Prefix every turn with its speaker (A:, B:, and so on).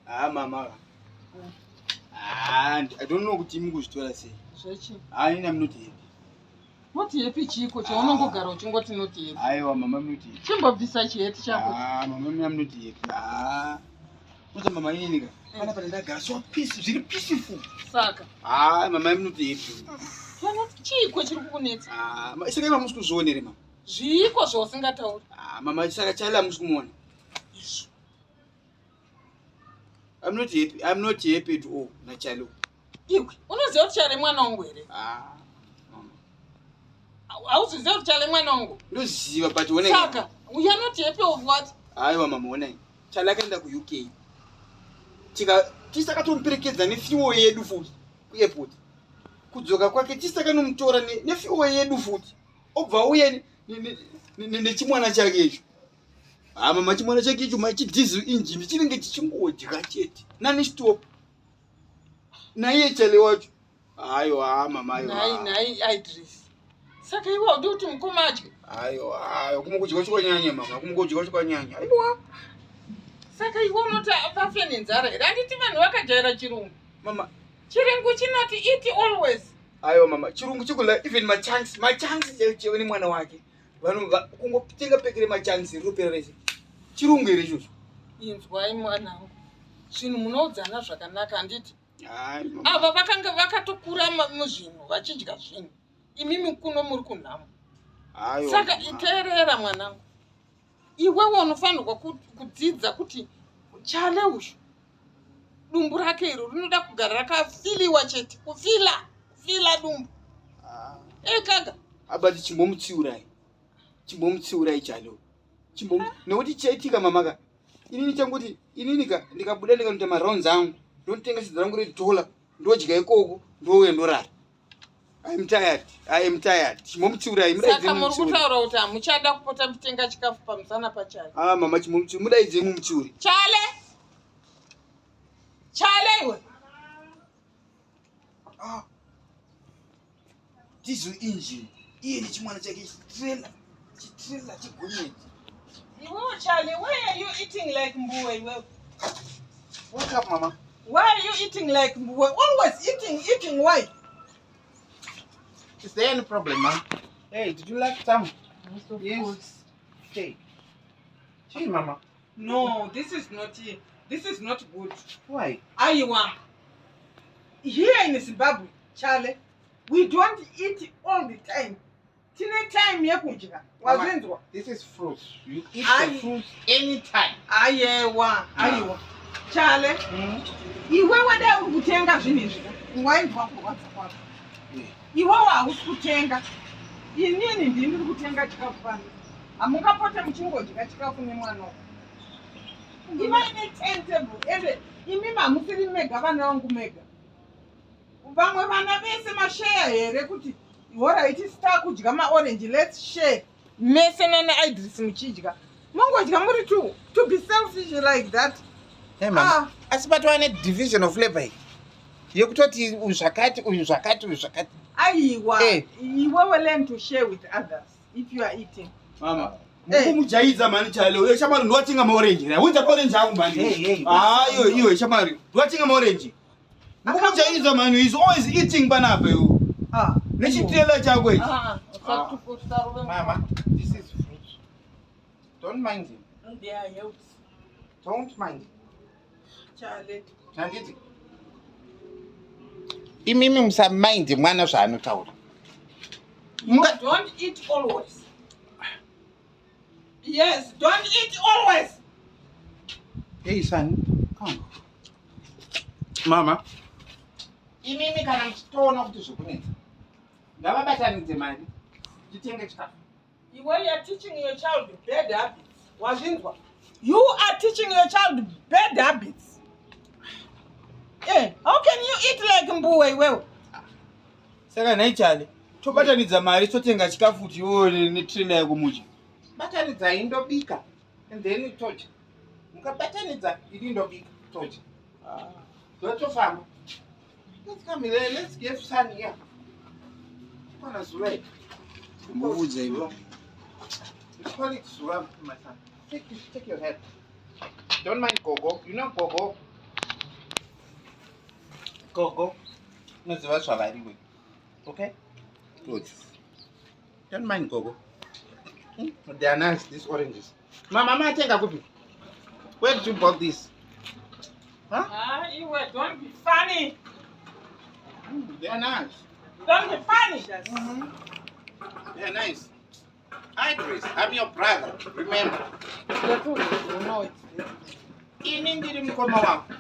A: Mama. And I don't know what you going to say. I am not happy.
B: What happy Chico? I don't go garage. What not happy?
A: I am Mamma Muti.
B: Some of this I hate.
A: Mamma, I'm not happy. What's Mamma Iniga? I have so peaceful.
B: Saka.
A: Mamma, I'm not happy.
B: Chico, you couldn't.
A: My second was to zone him.
B: She was also got out.
A: Mamma, Sarah Muskumon. I'm not happy. I'm not happy to all, Nachalo.
B: You, what is your child one on with it? How is your child one on?
A: Lucy, but when
B: Saka, we are not happy of what?
A: I am a morning. Chalakanda UK. Chica, Tistakatum Perkins and if you were a do food, we have put. Kujoga kwake Tistakanum Tora, nephew were a do food. Over when Chimwana Chagage. I'm a much more jagged to my diesel engine, didn't get chimbo, Jachet. None is to. Nay, tell you what. I am my
B: Idris. Saka, you will do to come out.
A: I go to Yanya, Mamma, I'm going to go to Yanya.
B: Saka, you will not have a friend in Zara. I didn't even work at Jera.
A: Mamma,
B: Chiringuchi not eat always.
A: I am Mamma, Chirungu, even my chance is anyone working. When we take a picture of my chance, Rupe Chirungu.
B: Yes, why, now? Shinmuno Zana Shakanaka and it. Avakanga to Kurama Muzino, Vachigashim. Imikuno Murkunam. Saka Iterra Manam. You were one of fun could see Zakuti. Chaleush. Lumburake, Ruda Garaka, Fili watch it, Fila Dum. Ekaga.
A: About Chimumtura. Chimumtura, Chalo. Chimum, no, the Chetika Mamaga. In Nitambuti, in Inika, the Kabudel and Tamaronzang. Don't think it's the Rango Tola, Dojiko, Do and Dora. I am tired. Chimumtura, I'm ready.
B: Sakamurota, Muchada put up Tingachka from Sanapacha.
A: Mamma Chimumtura is a Mumturi.
B: Charlie!
A: This is engine. Here, it's one of the trailer.
B: You won't, Charlie. Why are you eating like Mbuwe?
A: What's up, Mama?
B: Why are you eating like Mbuwe? Always eating why?
A: Is there any problem, Mom? Hey, did you like some? Yes. Okay. Hey, Mama.
B: No, this is not good.
A: Why?
B: Aiwa. Here in Zimbabwe, Charlie, we don't eat all the time. Tina time yakujika. Wazenzwa.
A: This is fruit. You eat the fruit anytime.
B: Aiwa. Charlie. Iwe wada ukutenga zvinezvi. Waibva kuwhatsapp. Iwe wausikutenga. Inini ndiri kutenga chikafu pano. Amungapota muchingodya chikafu nemwana. Ima ine timetable. Ende imi mamusiri mega vana vangu mega. Vamwe vana vese mashare here kuti alright sita kudya maorange, let's share. Mese nana Idris muchidya. Mungodya muri to be selfish like that.
A: Hey mama, asibatwa ne division of labor. Yekutoti uzvakati.
B: Aiwa, you will learn to share with others if you are eating.
A: Mama, mukumujaiza mani chale. Uyo shamari ndotinga maorange. Unja orange yangu mani. Iyo shamari. Ndotinga maorange. Mukumujaiza mani is always eating banapa yo. Nechitela chakwe.
C: Mama, this is fruit. Don't mind him.
B: They are healthy.
C: Don't mind him.
B: Charlie.
C: Nanditi. Imimi msamind mwana zvaanotaura.
B: Don't eat always. Yes, don't eat always.
C: Hey son, come. Mama. Imimi kana mchitona kuti zvokunetsa. Ngavabatanidze mari. Titenge chikafu.
B: When you are teaching your child bad habits, wazindwa. You are teaching your child bad habits. Hey, how can you eat like Mbuwe wewe?
A: Saka nai chale. Tobatanidza mari totenga chikafu kuti iwo netrainer yako muchi.
C: Batanidza indobika and then tocha. Mukabatanidza indobika tocha. Dotofamba. Let's come here. Let's give son here. What is right?
A: Mbuvuza ibo.
C: Call it Suram, my son. Take your head. Don't mind Gogo. You know Gogo. Gogo, unoziva zvavariwe. Okay? Good. Don't mind Gogo. They are nice, these oranges. Mama, atenga kupi? Where did you bought this? Huh?
B: Iwe, don't be funny.
C: They are nice.
B: Don't be funny.
C: They are nice. Hi, Chris. I'm your brother. Remember.
B: You know it.
C: Ini ndiri mukoma wako.